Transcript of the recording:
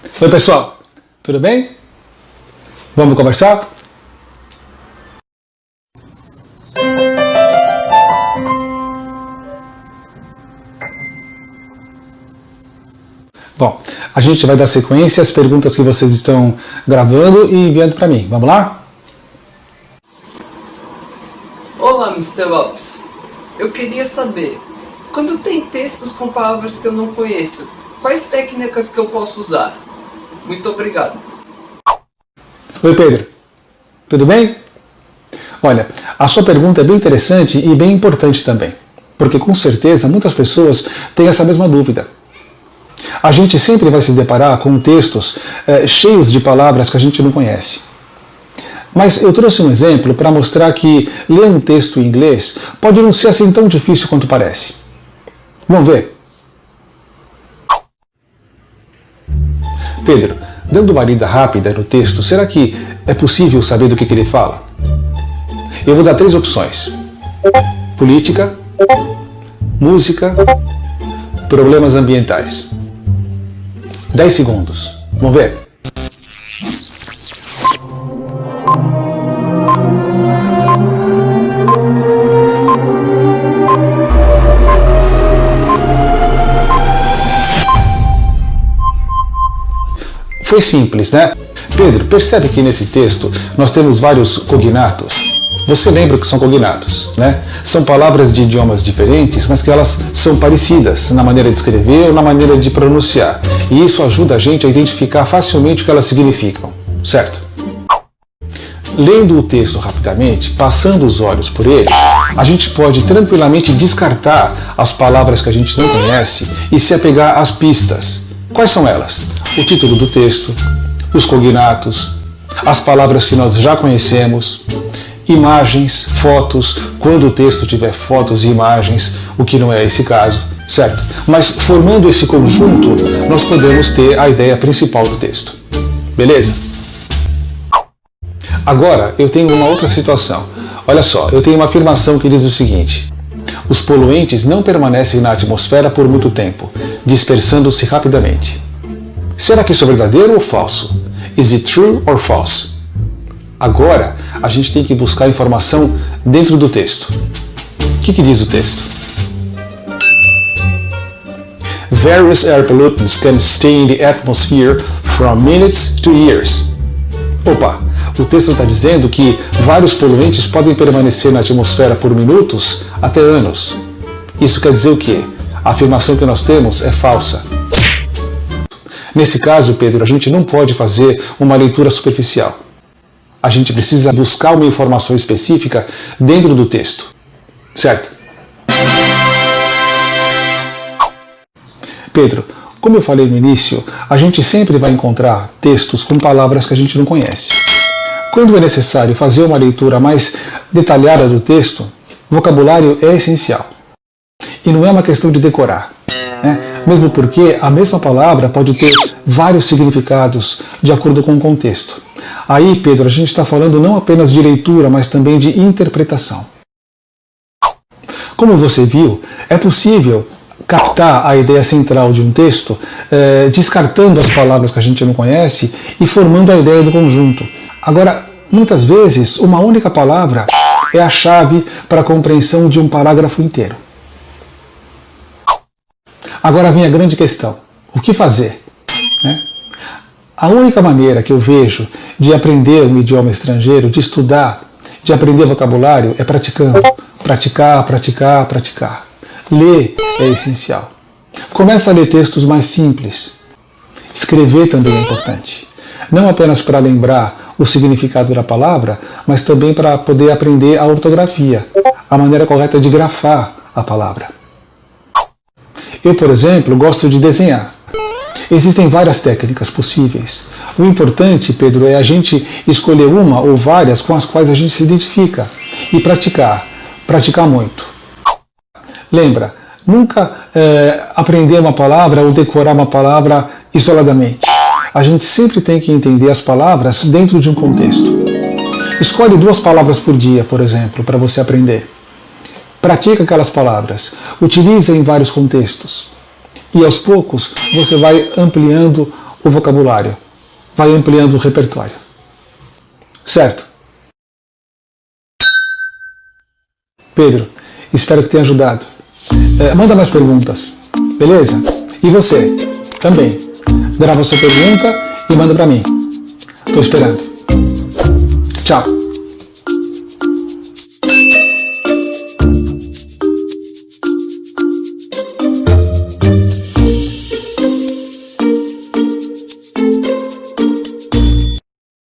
Oi pessoal, tudo bem? Vamos conversar? Bom, a gente vai dar sequência às perguntas que vocês estão gravando e enviando para mim. Vamos lá? Olá, Mr. Lopes. Eu queria saber, quando tem textos com palavras que eu não conheço, quais técnicas que eu posso usar? Muito obrigado. Oi Pedro, tudo bem? Olha, a sua pergunta é bem interessante e bem importante também, porque com certeza muitas pessoas têm essa mesma dúvida. A gente sempre vai se deparar com textos cheios de palavras que a gente não conhece. Mas eu trouxe um exemplo para mostrar que ler um texto em inglês pode não ser assim tão difícil quanto parece. Vamos ver? Pedro, dando uma lida rápida no texto, será que é possível saber do que ele fala? Eu vou dar 3 opções: política, música, problemas ambientais. 10 segundos. Vamos ver? Foi simples, né? Pedro, percebe que nesse texto nós temos vários cognatos? Você lembra o que são cognatos, né? São palavras de idiomas diferentes, mas que elas são parecidas na maneira de escrever ou na maneira de pronunciar. E isso ajuda a gente a identificar facilmente o que elas significam, certo? Lendo o texto rapidamente, passando os olhos por ele, a gente pode tranquilamente descartar as palavras que a gente não conhece e se apegar às pistas. Quais são elas? O título do texto, os cognatos, as palavras que nós já conhecemos, imagens, fotos, quando o texto tiver fotos e imagens, o que não é esse caso, certo? Mas formando esse conjunto, nós podemos ter a ideia principal do texto. Beleza? Agora, eu tenho uma outra situação. Olha só, eu tenho uma afirmação que diz o seguinte: os poluentes não permanecem na atmosfera por muito tempo, dispersando-se rapidamente. Será que isso é verdadeiro ou falso? Is it true or false? Agora, a gente tem que buscar informação dentro do texto. O que diz o texto? Various air pollutants can stay in the atmosphere from minutes to years. Opa, o texto está dizendo que vários poluentes podem permanecer na atmosfera por minutos até anos. Isso quer dizer o quê? A afirmação que nós temos é falsa. Nesse caso, Pedro, a gente não pode fazer uma leitura superficial. A gente precisa buscar uma informação específica dentro do texto. Certo? Pedro, como eu falei no início, a gente sempre vai encontrar textos com palavras que a gente não conhece. Quando é necessário fazer uma leitura mais detalhada do texto, vocabulário é essencial. E não é uma questão de decorar, né? Mesmo porque a mesma palavra pode ter vários significados de acordo com o contexto. Aí, Pedro, a gente está falando não apenas de leitura, mas também de interpretação. Como você viu, é possível captar a ideia central de um texto, descartando as palavras que a gente não conhece e formando a ideia do conjunto. Agora, muitas vezes, uma única palavra é a chave para a compreensão de um parágrafo inteiro. Agora vem a grande questão: o que fazer? Né? A única maneira que eu vejo de aprender um idioma estrangeiro, de estudar, de aprender vocabulário, é praticando. Praticar, praticar, praticar. Ler é essencial. Começa a ler textos mais simples. Escrever também é importante. Não apenas para lembrar o significado da palavra, mas também para poder aprender a ortografia, a maneira correta de grafar a palavra. Eu, por exemplo, gosto de desenhar. Existem várias técnicas possíveis. O importante, Pedro, é a gente escolher uma ou várias com as quais a gente se identifica e praticar. Praticar muito. Lembra, nunca aprender uma palavra ou decorar uma palavra isoladamente. A gente sempre tem que entender as palavras dentro de um contexto. Escolhe 2 palavras por dia, por exemplo, para você aprender. Pratica aquelas palavras. Utilize em vários contextos. E aos poucos você vai ampliando o vocabulário, vai ampliando o repertório. Certo? Pedro, espero que tenha ajudado. Manda mais perguntas, beleza? E você, também. Grava sua pergunta e manda para mim. Estou esperando. Tchau.